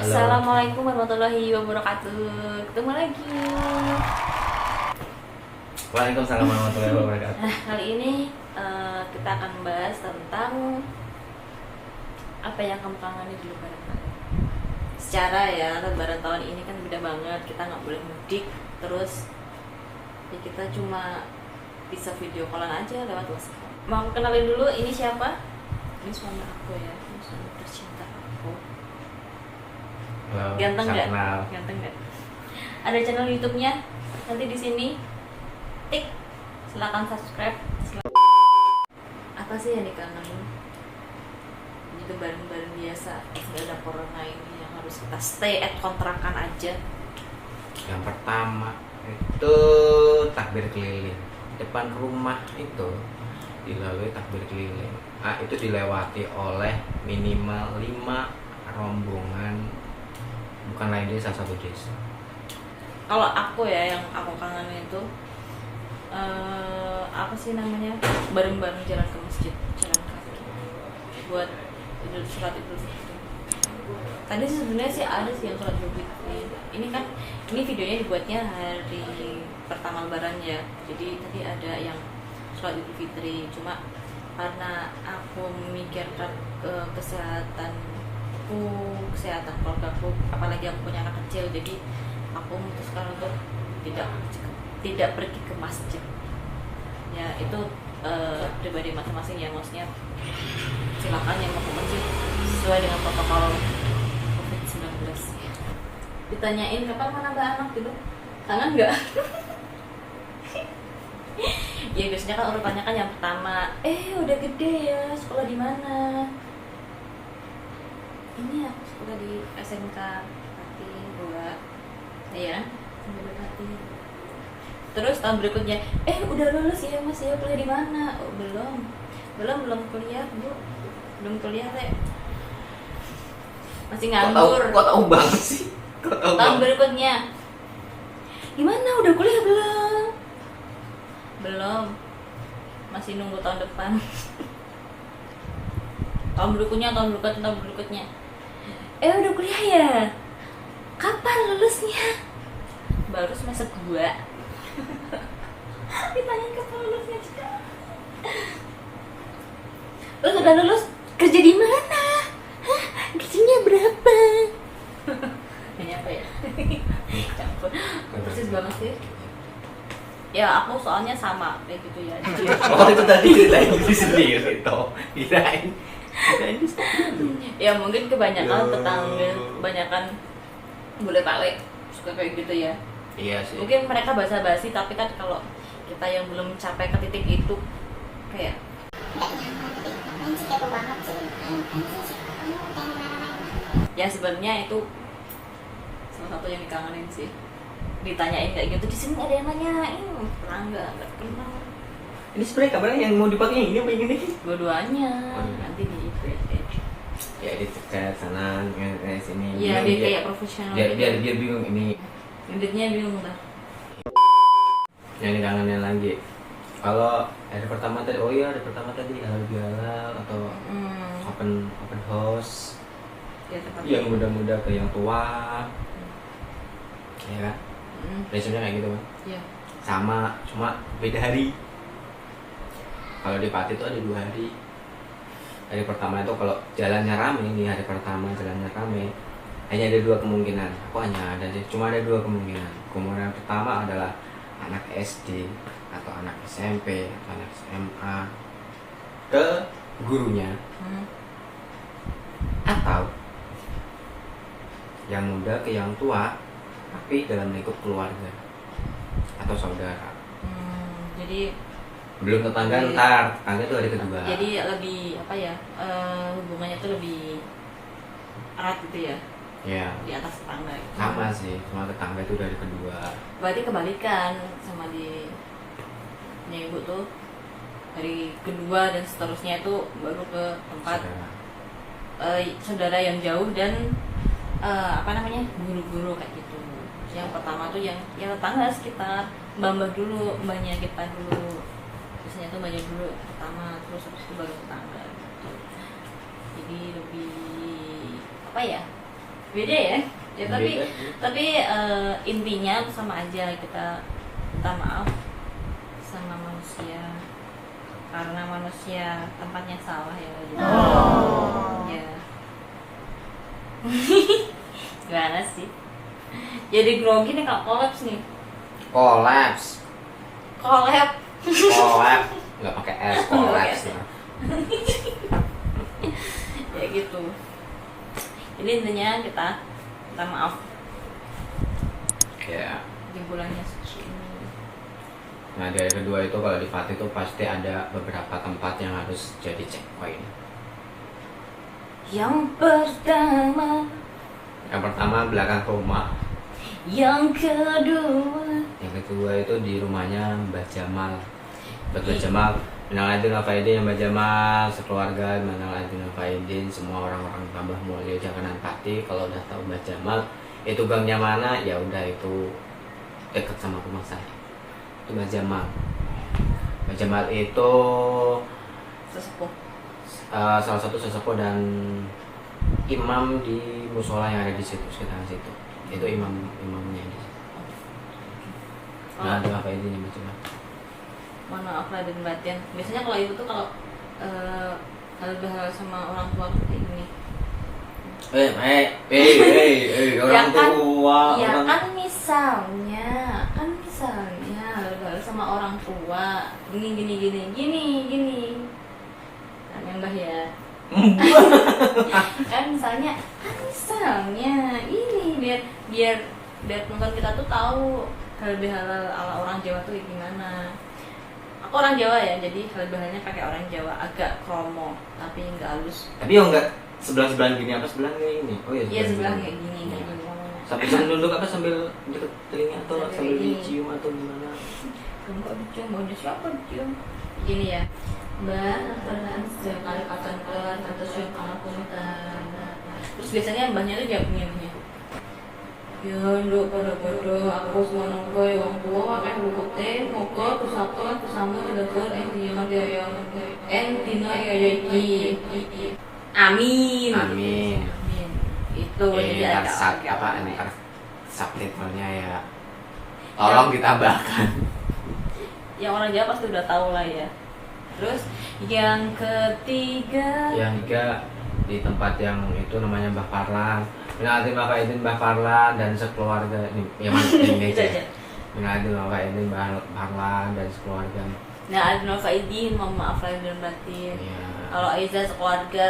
Halo. Assalamualaikum warahmatullahi wabarakatuh. Ketemu lagi. Waalaikumsalam warahmatullahi wabarakatuh. Nah, kali ini kita akan membahas tentang apa yang kamu kangenin di lebaran kalian. Secara ya, lebaran tahun ini kan beda banget. Kita nggak boleh mudik, terus ya kita cuma bisa video callan aja lewat WhatsApp. Mau aku kenalin dulu, ini siapa? Ini suami aku ya, ini suami tercinta aku. Halo, Ganteng salam nggak? kenal. Ganteng nggak? Ada channel YouTube-nya. Nanti di sini tik, silakan subscribe. Apa sih yang dikangenin? Ini lebaran-lebaran biasa, nggak ada corona ini yang harus kita stay at kontrakan aja. Yang pertama itu takbir keliling. Depan rumah itu dilalui takbir keliling. Itu dilewati oleh minimal 5 rombongan, bukan lain desa, satu desa. Kalau aku ya, yang aku kangenin itu apa sih namanya, bareng-bareng jalan ke masjid, jalan kaki buat sholat Idul Fitri. Tadi sebenarnya sih ada sih yang sholat Idul Fitri. Ini kan, ini videonya dibuatnya hari pertama lebaran ya, jadi tadi ada yang sholat Idul Fitri. Cuma karena aku memikirkan kesehatan keluargaku, apalagi aku punya anak kecil, jadi aku memutuskan untuk tidak pergi ke masjid. Ya itu pribadi masing-masing ya, maksudnya silakan yang mau ke masjid sesuai dengan protokol COVID-19. Ditanyain kapan mau nambah anak gitu, kangen nggak? Ya biasanya kan urutannya kan yang pertama, udah gede ya, sekolah di mana? Ini aku sekolah di SMK Pati 2, ya, SMK Pati. Terus tahun berikutnya, udah lulus ya mas ya, kuliah di mana? Oh belum kuliah bu, belum kuliah teh, masih nganggur. Kok tahu banget sih? Tahun berikutnya, gimana udah kuliah belum? Belum, masih nunggu tahun depan. tahun berikutnya, udah kuliah ya? Kapan lulusnya? Baru semester 2. Ditanyain kapan lulusnya juga. Terus udah lulus, kerja di mana? Hah? Gajinya berapa? Ini apa ya? Campur. Persis banget sih. Ya aku soalnya sama kayak gitu ya. Oh, itu tadi lain diri sendiri toh. Kirain Ya mungkin kebanyakan tetangga, kebanyakan bule pale suka kayak gitu ya. Iya sih. Mungkin mereka basa-basi, tapi kan kalau kita yang belum mencapai ke titik itu kayak ya sebenarnya itu salah satu yang dikangenin sih. Ditanyain kayak gitu, di sini ada yang nanyain, pernah nggak kenal. Ini sebenarnya kabarnya yang mau dipakai yang ini apa yang ini? Dua-duanya Oh, iya. nanti di Ya di dekat sana, sini. ya Bingung dia kayak profesional gitu. Dia bingung ini. Editnya bingung lah. Yang dikangenin lagi. Kalau hari pertama tadi, halal bihalal atau open house. Ya, tempat Yang muda-muda ke yang tua, ya kan? Prinsipnya kayak gitu kan? ya. Sama, cuma beda hari. Kalau di Pati itu ada 2 hari. Hari pertama itu kalau jalannya rame, nih hari pertama jalannya rame, hanya ada 2 kemungkinan. Cuma ada 2 kemungkinan. Kemungkinan pertama adalah anak SD atau anak SMP atau anak SMA ke gurunya, atau yang muda ke yang tua tapi dalam lingkup keluarga atau saudara. Jadi Belum tetangga, tetangga itu hari kedua. jadi lebih apa ya, hubungannya tuh lebih erat gitu ya, Ya, di atas tetangga gitu. sama sih, cuma tetangga itu dari kedua. Berarti kebalikan sama di punya ibu tuh, dari kedua dan seterusnya itu baru ke tempat Saudara. saudara yang jauh dan guru-guru kayak gitu. Yang pertama tuh yang tetangga sekitar, mbah dulu, mbahnya kita dulu, biasanya tuh mbahnya dulu pertama, terus habis itu baru tetangga gitu. Jadi lebih apa ya, Beda ya. Ya tapi Beda. intinya sama aja, kita minta maaf sama manusia karena manusia tempatnya salah ya. Ya. Gimana sih? Jadi grogi nih kalau kolaps nih. Kolaps. Collab. Kolaps. Nggak pakai S, kolaps. Ya. Ya gitu. Jadi intinya kita minta maaf. Ya. Di bulannya suci ini. Nah dari kedua itu kalau di Fatih itu pasti ada beberapa tempat yang harus jadi checkpoint. Yang pertama belakang rumah. Yang kedua itu di rumahnya Mbah Jamal. Mbah Jamal, Minal Aidin wal Faizin Mbah Jamal, sekeluarga Minal Aidin wal Faizin, semua orang-orang tambah mulia Janganan Pati. Kalau udah tahu Mbah Jamal itu gangnya mana, ya udah itu dekat sama rumah saya. Itu Mbah Jamal. Mbah Jamal itu sesepuh. Salah satu sesepuh dan imam di musola yang ada di situ, sekitar situ. Itu imamnya di situ. Nah, ada apa ini Mbak Jamal? Mohon maaf lahir dan batin. Biasanya kalau ibu tuh kalau halal sama orang tua tuh kayak gini. Orang tua. Ya kan misalnya halal sama orang tua gini. Nah, Mbah ya. kan misalnya ini biar penonton kita tuh tahu halal ala orang Jawa tuh gimana. Aku orang Jawa ya, jadi halalnya pakai orang Jawa, agak kromo tapi nggak halus. Tapi yo enggak sebelah gini apa sebelah ini? Oh iya. Iya sebelah kayak gini. Sambil nunduk apa sambil deket telinga atau sambil dicium atau gimana? Kamu kok dicium? Mau siapa dicium? Gini ya. Mbak, pernah setiap kali kacan keluar atau siap anak punten. Terus biasanya mbahnya tuh jawab gini. Ya, nduk pada aku semua nongkoy wong tua akeh lukute moga pusaka pusamu dilegur dina dina ya iki. Amin. Itu jadi ada ntar subtitlenya ya. Tolong ditambahkan. Yang orang Jawa pasti udah tahu lah ya. Terus yang ketiga di tempat yang itu namanya Mbah Parlan. Minal Aidin wal Faizin Mbah Parlan dan sekeluarga ini yang ini aja. Minal Aidin wal Faizin Mbah Parlan dan sekeluarga. Nah, Aidin wal Faizin, mohon maaf lahir dan batin. Ya. Kalau Aiza sekeluarga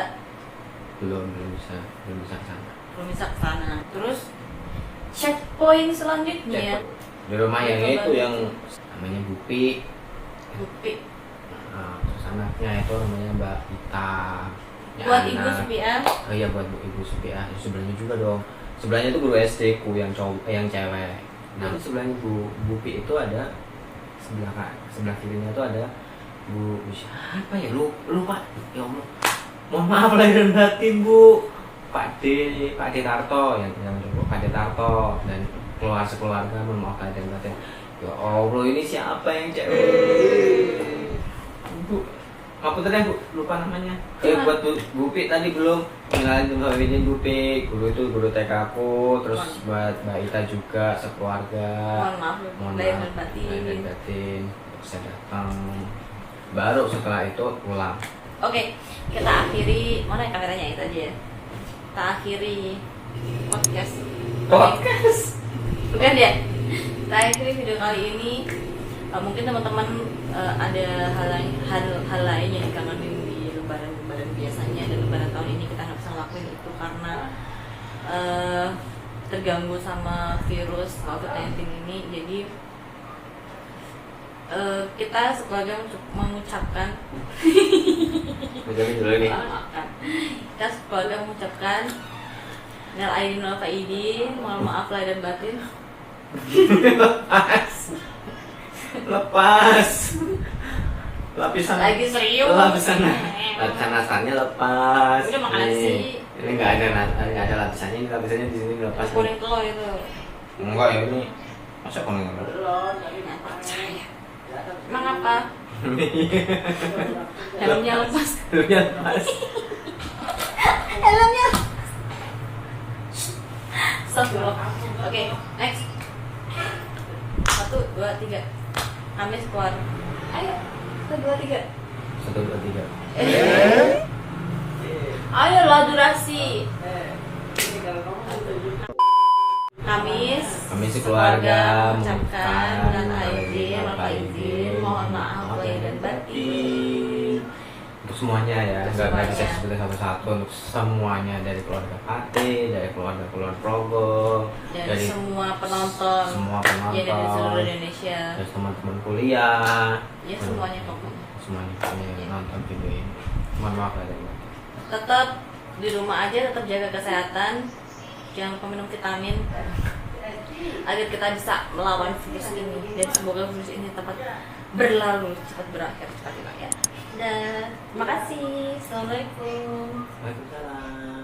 belum bisa ke sana. Terus checkpoint selanjutnya di rumah yang itu yang namanya Bupi. Terus anaknya itu namanya Mbak Ita. Buat Ibu Supiah. Oh iya buat Ibu Supiah. Sebelahnya juga dong. Sebelahnya itu guru SD ku yang cewek. Nah, sebelahnya Bu Bupi itu ada sebelah kirinya itu ada Bu siapa ya? Lupa. Ya Allah. Mohon maaf lahir dan batin Bu. Pak D Tarto yang Pak D Tarto dan sekeluarga mohon maaf lahir dan batin. Ya Allah, ini siapa yang cewek? Bu, ngapunten Bu, lupa namanya. Buat Bupi tadi belum kenalin sama Bupi. Guru TK aku, terus buat Mbak Ita juga sekeluarga. Mohon maaf lahir dan batin. Bisa datang. Baru setelah itu pulang. Oke, kita akhiri. Mana ya kameranya itu aja ya? Kita akhiri podcast. Bukan ya? Kita akhiri video kali ini. Mungkin teman-teman ada hal lain yang dikangenin di lebaran biasanya, dan lebaran tahun ini kita nggak bisa ngelakuin itu karena terganggu sama virus COVID-19 ini. Jadi kita sekeluarga mengucapkan Minal Aidin wal Faizin, mohon maaf lahir dan batin. Lepas lapisan lagi serius. Lapisan asalnya lepas. Udah makan sih. Ini nggak ada lapisannya. Ini lapisannya di sini lepas. Kuning telur itu. Enggak ya ini. Masa kuning telur? Percaya. Emang apa? Helmnya lepas. Helmnya lepas. Helmnya. astagfirullah. Oke, next. 1, 2, 3. Kamis keluar. Ayo. 1, 2, 3. 1, 2, 3. Ayolah durasi. Kamis keluarga mengucapkan mohon maaf lahir dan batin untuk semuanya ya, Untuk nggak bisa semuanya. sebutin satu-satu, untuk semuanya, dari keluarga Pate, dari keluarga Progo, dan dari semua penonton yang dari seluruh Indonesia. dari teman-teman kuliah, Ya semuanya pokoknya. semuanya yang nonton video ini. Mohon maaf lahir dan batin. Tetap di rumah aja, tetap jaga kesehatan, jangan lupa minum vitamin agar kita bisa melawan virus ini, dan semoga virus ini cepat berlalu, cepat berakhir, cepat hilang ya. Dan terima kasih. Assalamualaikum. Waalaikumsalam.